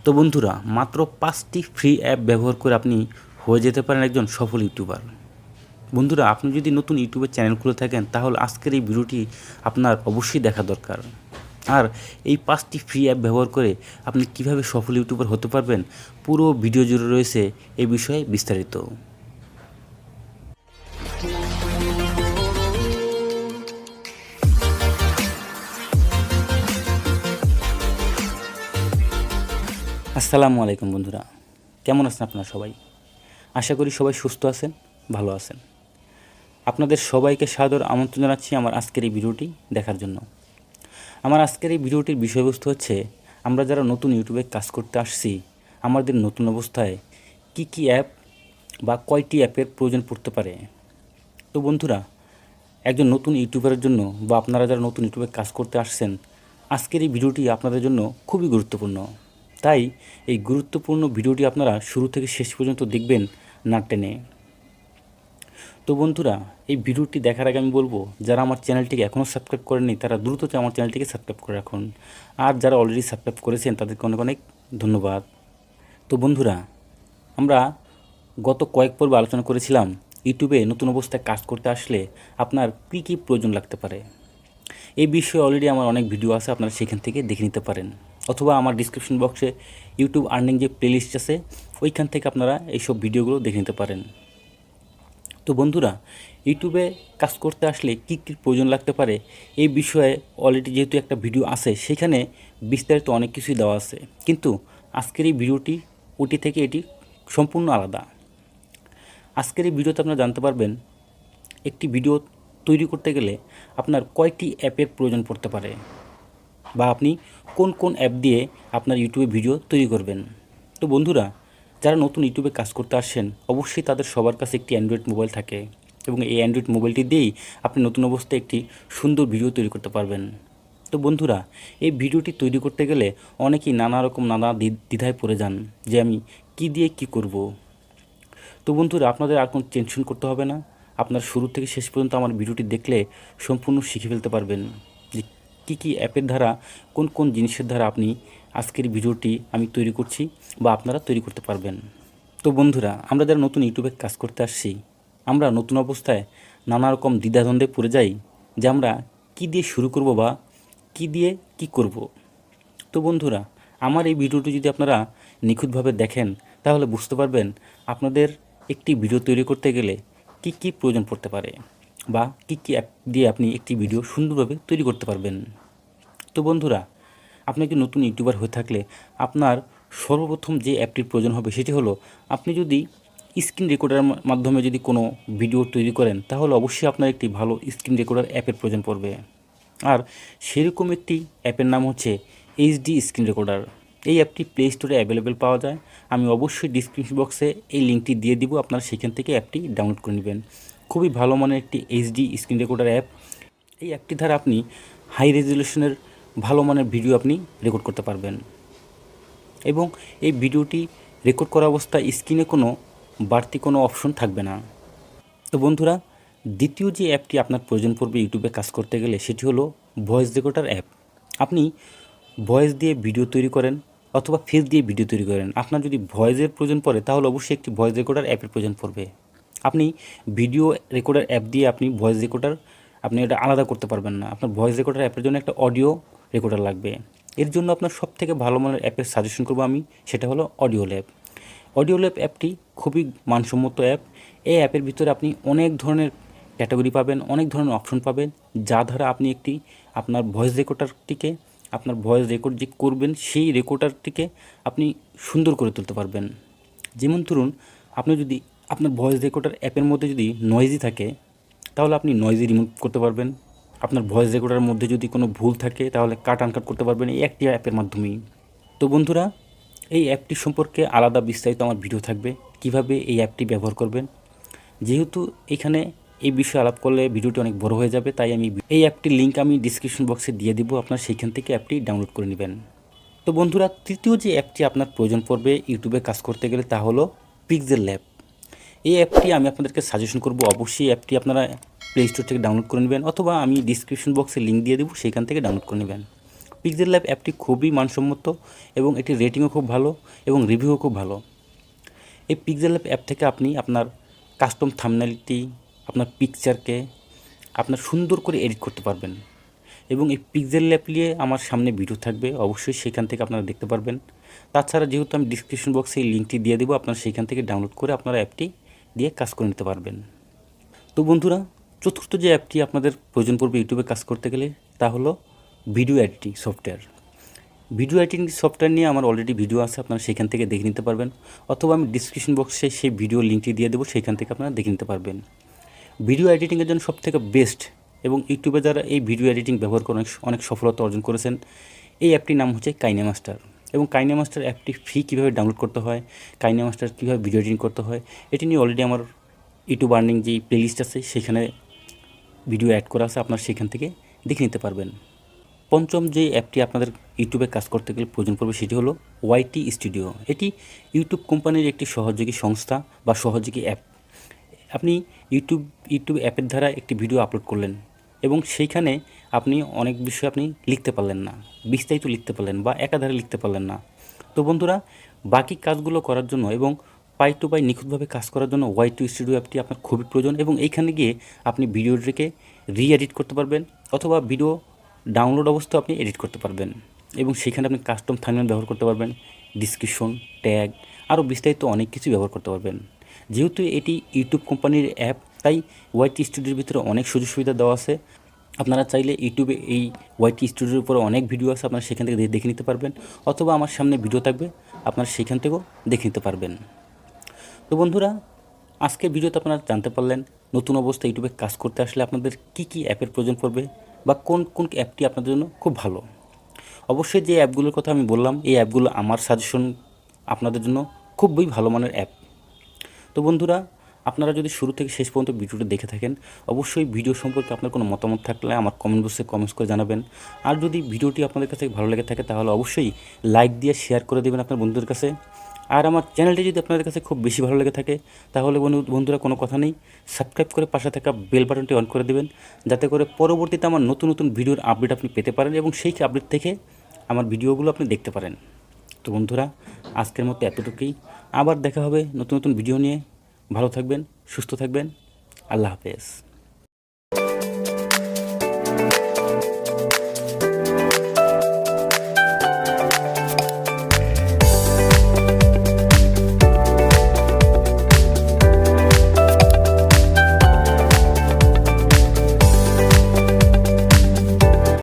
তো বন্ধুরা, মাত্র 5টি ফ্রি অ্যাপ ব্যবহার করে আপনি হয়ে যেতে পারেন একজন সফল ইউটিউবার। বন্ধুরা, আপনি যদি নতুন ইউটিউবের চ্যানেল খুলে থাকেন তাহলে আজকের এই ভিডিওটি আপনার অবশ্যই দেখা দরকার। আর এই 5টি ফ্রি অ্যাপ ব্যবহার করে আপনি কিভাবে সফল ইউটিউবার হতে পারবেন, পুরো ভিডিও জুড়ে রয়েছে এই বিষয়ে বিস্তারিত। আসসালামু আলাইকুম বন্ধুরা, কেমন আছেন আপনারা সবাই? আশা করি সবাই সুস্থ আছেন, ভালো আছেন। আপনাদের সবাইকে সাদর আমন্ত্রণ জানাচ্ছি আমার আজকের এই ভিডিওটি দেখার জন্য। আমার আজকের এই ভিডিওটির বিষয়বস্তু হচ্ছে, আমরা যারা নতুন ইউটিউবে কাজ করতে আসছি, আমাদের নতুন অবস্থায় কি কি অ্যাপ বা কয়টি অ্যাপের প্রয়োজন পড়তে পারে। তো বন্ধুরা, একজন নতুন ইউটিউবারের জন্য বা আপনারা যারা নতুন ইউটিউবে কাজ করতে আসছেন, আজকের এই ভিডিওটি আপনাদের জন্য খুবই গুরুত্বপূর্ণ। তাই এই গুরুত্বপূর্ণ ভিডিওটি আপনারা শুরু থেকে শেষ পর্যন্ত দেখবেন না টেনে। তো বন্ধুরা, এই ভিডিওটি দেখার আগে আমি বলবো, যারা আমার চ্যানেলটিকে এখনও সাবস্ক্রাইব করেননি তারা দ্রুত আমার চ্যানেলটিকে সাবস্ক্রাইব করে রাখুন। আর যারা অলরেডি সাবস্ক্রাইব করেছেন তাদেরকে অনেক অনেক ধন্যবাদ। তো বন্ধুরা, আমরা গত কয়েক পর্বে আলোচনা করেছিলাম ইউটিউবে নতুন অবস্থায় কাজ করতে আসলে আপনার কী কী প্রয়োজন লাগতে পারে। এই বিষয়ে অলরেডি আমার অনেক ভিডিও আছে, আপনারা সেখান থেকে দেখে নিতে পারেন, অথবা আমার ডিসক্রিপশন বক্সে ইউটিউব আর্নিং যে প্লেলিস্ট আছে ওইখান থেকে আপনারা এইসব ভিডিওগুলো দেখে নিতে পারেন। তো বন্ধুরা, ইউটিউবে কাজ করতে আসলে কী কী প্রয়োজন লাগতে পারে এই বিষয়ে অলরেডি যেহেতু একটা ভিডিও আছে, সেখানে বিস্তারিত অনেক কিছুই দেওয়া আছে, কিন্তু আজকের এই ভিডিওটি ওটি থেকে এটি সম্পূর্ণ আলাদা। আজকের এই ভিডিওতে আপনারা জানতে পারবেন একটি ভিডিও তৈরি করতে গেলে আপনার কয়টি অ্যাপের প্রয়োজন পড়তে পারে, বা আপনি কোন কোন অ্যাপ দিয়ে আপনার ইউটিউবে ভিডিও তৈরি করবেন। তো বন্ধুরা, যারা নতুন ইউটিউবে কাজ করতে আসেন, অবশ্যই তাদের সবার কাছে একটি অ্যান্ড্রয়েড মোবাইল থাকে, এবং এই অ্যান্ড্রয়েড মোবাইলটি দিয়েই আপনি নতুন অবস্থায় একটি সুন্দর ভিডিও তৈরি করতে পারবেন। তো বন্ধুরা, এই ভিডিওটি তৈরি করতে গেলে অনেকেই নানা দ্বিধায় পড়ে যান যে আমি কি দিয়ে কি করব। তো বন্ধুরা, আপনাদের আর কোনো টেনশন করতে হবে না। আপনার শুরু থেকে শেষ পর্যন্ত আমার ভিডিওটি দেখলে সম্পূর্ণ শিখে ফেলতে পারবেন যে কী কী অ্যাপের দ্বারা, কোন কোন জিনিসের দ্বারা আপনি আজকের ভিডিওটি আমি তৈরি করছি বা আপনারা তৈরি করতে পারবেন। তো বন্ধুরা, আমরা যারা নতুন ইউটিউবে কাজ করতে আসছি, আমরা নতুন অবস্থায় নানা রকম দ্বিধাদ্বন্দ্বে পড়ে যাই যে আমরা কী দিয়ে শুরু করব বা কী দিয়ে কী করব। তো বন্ধুরা, আমার এই ভিডিওটি যদি আপনারা নিখুঁতভাবে দেখেন তাহলে বুঝতে পারবেন আপনাদের একটি ভিডিও তৈরি করতে গেলে কি কি প্রয়োজন পড়তে পারে, বা কি কি অ্যাপ দিয়ে আপনি একটি ভিডিও সুন্দরভাবে তৈরি করতে পারবেন। তো বন্ধুরা, আপনি একটি নতুন ইউটিউবার হয়ে থাকলে আপনার সর্বপ্রথম যে অ্যাপটির প্রয়োজন হবে সেটি হলো, আপনি যদি স্ক্রিন রেকর্ডারের মাধ্যমে যদি কোনো ভিডিও তৈরি করেন তাহলে অবশ্যই আপনার একটি ভালো স্ক্রিন রেকর্ডার অ্যাপের প্রয়োজন পড়বে। আর সেরকম একটি অ্যাপের নাম হচ্ছে এইচডি স্ক্রিন রেকর্ডার। এই অ্যাপটি প্লে স্টোরে অ্যাভেলেবেল পাওয়া যায়। আমি অবশ্যই ডিসক্রিপশন বক্সে এই লিঙ্কটি দিয়ে দিব, আপনারা সেখান থেকে অ্যাপটি ডাউনলোড করে নেবেন। খুবই ভালো মানের একটি এইচডি স্ক্রিন রেকর্ডার অ্যাপ। এই অ্যাপটি দ্বারা আপনি হাই রেজলিউশনের ভালো মানের ভিডিও আপনি রেকর্ড করতে পারবেন, এবং এই ভিডিওটি রেকর্ড করা অবস্থায় স্ক্রিনে কোনো বাড়তি কোনো অপশন থাকবে না। তো বন্ধুরা, দ্বিতীয় যে অ্যাপটি আপনার প্রয়োজন পড়বে ইউটিউবে কাজ করতে গেলে সেটি হলো ভয়েস রেকর্ডার অ্যাপ। আপনি ভয়েস দিয়ে ভিডিও তৈরি করেন অথবা ফেস দিয়ে ভিডিও তৈরি করেন, আপনার যদি ভয়েসের প্রয়োজন পড়ে তাহলে অবশ্যই একটি ভয়েস রেকর্ডার অ্যাপের প্রয়োজন পড়বে। আপনি ভিডিও রেকর্ডার অ্যাপ দিয়ে আপনি ভয়েস রেকর্ডার আপনি এটা আলাদা করতে পারবেন না। আপনার ভয়েস রেকর্ডার অ্যাপের জন্য একটা অডিও রেকর্ডার লাগবে। এর জন্য আপনার সবথেকে ভালো মানের অ্যাপের সাজেশন করবো আমি, সেটা হলো অডিও ল্যাব। অডিও ল্যাব অ্যাপটি খুবই মানসম্মত অ্যাপ। এই অ্যাপের ভিতরে আপনি অনেক ধরনের ক্যাটাগরি পাবেন, অনেক ধরনের অপশন পাবেন, যা দ্বারা আপনি একটি আপনার ভয়েস রেকর্ডারটিকে, আপনার ভয়েস রেকর্ড যে করবেন সেই রেকর্ডারটিকে আপনি সুন্দর করে তুলতে পারবেন। যেমন ধরুন, আপনি যদি আপনার ভয়েস রেকর্ডার অ্যাপের মধ্যে যদি নয়েজি থাকে তাহলে আপনি নয়েজি রিমুভ করতে পারবেন। আপনার ভয়েস রেকর্ডারের মধ্যে যদি কোনো ভুল থাকে তাহলে কাট আনকাট করতে পারবেন এই একটি অ্যাপের মাধ্যমেই। তো বন্ধুরা, এই অ্যাপটি সম্পর্কে আলাদা বিস্তারিত আমার ভিডিও থাকবে, কিভাবে এই অ্যাপটি ব্যবহার করবেন। যেহেতু এখানে এই বিষয়ে আলাপ করলে ভিডিওটি অনেক বড় হয়ে যাবে, তাই আমি এই অ্যাপটির লিঙ্ক আমি ডিসক্রিপশন বক্সে দিয়ে দিব, আপনার সেইখান থেকে অ্যাপটি ডাউনলোড করে নেবেন। তো বন্ধুরা, তৃতীয় যে অ্যাপটি আপনার প্রয়োজন পড়বে ইউটিউবে কাজ করতে গেলে তা হলো পিক্সেল ল্যাব। এই অ্যাপটি আমি আপনাদেরকে সাজেশন করব, অবশ্যই অ্যাপটি আপনারা প্লে স্টোর থেকে ডাউনলোড করে নেবেন, অথবা আমি ডিসক্রিপশন বক্সে লিঙ্ক দিয়ে দেবো, সেইখান থেকে ডাউনলোড করে নেবেন। পিক্সেল ল্যাব অ্যাপটি খুবই মানসম্মত এবং এটির রেটিংও খুব ভালো এবং রিভিউও খুব ভালো। এই পিক্সেল ল্যাব অ্যাপ থেকে আপনি আপনার কাস্টম থাম্বনেইলটি, আপনার পিকচারকে আপনার সুন্দর করে এডিট করতে পারবেন। এবং এই পিক্সেল ল্যাব নিয়ে আমার সামনে ভিডিও থাকবে, অবশ্যই সেখান থেকে আপনারা দেখতে পারবেন। তাছাড়া যেহেতু আমি ডিসক্রিপশন বক্সে এই লিঙ্কটি দিয়ে দেবো, আপনারা সেইখান থেকে ডাউনলোড করে আপনারা অ্যাপটি দিয়ে কাজ করে নিতে পারবেন। তো বন্ধুরা, চতুর্থ যে অ্যাপটি আপনাদের প্রয়োজন পড়বে ইউটিউবে কাজ করতে গেলে তা হলো video editing software. Video editing software নিয়ে আমার অলরেডি ভিডিও আছে, আপনারা সেখান থেকে দেখে নিতে পারবেন, অথবা আমি ডিসক্রিপশন বক্সে সেই ভিডিও লিঙ্কটি দিয়ে দেবো, সেইখান থেকে আপনারা দেখে নিতে পারবেন। ভিডিও এডিটিংয়ের জন্য সবথেকে বেস্ট এবং ইউটিউবে যারা এই ভিডিও এডিটিং ব্যবহার করে অনেক সফলতা অর্জন করেছেন, এই অ্যাপটির নাম হচ্ছে কাইনেমাস্টার। এবং কাইনেমাস্টার অ্যাপটি ফ্রি কীভাবে ডাউনলোড করতে হয়, কাইনেমাস্টার কীভাবে ভিডিও এডিটিং করতে হয়, এটি নিয়ে অলরেডি আমার ইউটিউব আর্নিং যে প্লেলিস্ট আছে সেখানে ভিডিও অ্যাড করা আছে, আপনারা সেখান থেকে দেখে নিতে পারবেন। পঞ্চম যে অ্যাপটি আপনাদের ইউটিউবে কাজ করতে গেলে প্রয়োজন পড়বে সেটি হলো ওয়াইটি স্টুডিও। এটি ইউটিউব কোম্পানির একটি সহযোগী সংস্থা বা সহযোগী অ্যাপ। আপনি ইউটিউব অ্যাপের দ্বারা একটি ভিডিও আপলোড করলেন এবং সেইখানে আপনি অনেক বিষয় আপনি লিখতে পারলেন না, বিস্তারিত লিখতে পারলেন বা একাধারে লিখতে পারলেন না। তো বন্ধুরা, বাকি কাজগুলো করার জন্য এবং পাই টু পাই নিখুঁতভাবে কাজ করার জন্য ওয়াইটি স্টুডিও অ্যাপটি আপনার খুবই প্রয়োজন। এবং এইখানে গিয়ে আপনি ভিডিওটিকে এডিট করতে পারবেন, অথবা ভিডিও ডাউনলোড অবস্থায় আপনি এডিট করতে পারবেন। এবং সেখানে আপনি কাস্টম থাম্বনেল ব্যবহার করতে পারবেন, ডিসক্রিপশন, ট্যাগ, আরও বিস্তারিত অনেক কিছু ব্যবহার করতে পারবেন। যেহেতু এটি ইউটিউব কোম্পানির অ্যাপ, তাই ওয়াইটি স্টুডিওর ভিতরে অনেক সুযোগ সুবিধা দেওয়া আছে। আপনারা চাইলে ইউটিউবে এই ওয়াইটি স্টুডিওর উপরে অনেক ভিডিও আছে, আপনারা সেখান থেকে দেখে নিতে পারবেন, অথবা আমার সামনে ভিডিও থাকবে, আপনারা সেখান থেকেও দেখে নিতে পারবেন। তো বন্ধুরা, আজকের ভিডিওতে আপনারা জানতে পারলেন নতুন অবস্থায় ইউটিউবে কাজ করতে আসলে আপনাদের কী কী অ্যাপের প্রয়োজন পড়বে বা কোন কোন অ্যাপটি আপনাদের জন্য খুব ভালো। অবশ্যই যে অ্যাপগুলোর কথা আমি বললাম, এই অ্যাপগুলো আমার সাজেশন আপনাদের জন্য খুবই ভালো মানের অ্যাপ। তো বন্ধুরা, আপনারা যদি শুরু থেকে শেষ পর্যন্ত ভিডিওটা দেখে থাকেন, অবশ্যই ভিডিও সম্পর্কে আপনার কোনো মতামত থাকলে আমার কমেন্ট বক্সে কমেন্টস করে জানাবেন। আর যদি ভিডিওটি আপনাদের কাছে ভালো লেগে থাকে তাহলে অবশ্যই লাইক দিয়ে শেয়ার করে দেবেন আপনার বন্ধুদের কাছে। আর আমার চ্যানেলটি যদি আপনাদের কাছে খুব বেশি ভালো লেগে থাকে তাহলে বন্ধুরা কোনো কথা নেই, সাবস্ক্রাইব করে পাশে থাকা বেল বাটনটি অন করে দেবেন, যাতে করে পরবর্তীতে আমার নতুন নতুন ভিডিওর আপডেট আপনি পেতে পারেন এবং সেই আপডেট থেকে আমার ভিডিওগুলো আপনি দেখতে পারেন। তো বন্ধুরা, আজকের মতো এতটুকুই। আবার দেখা হবে নতুন নতুন ভিডিও নিয়ে। ভালো থাকবেন, সুস্থ থাকবেন। আল্লাহ হাফেজ।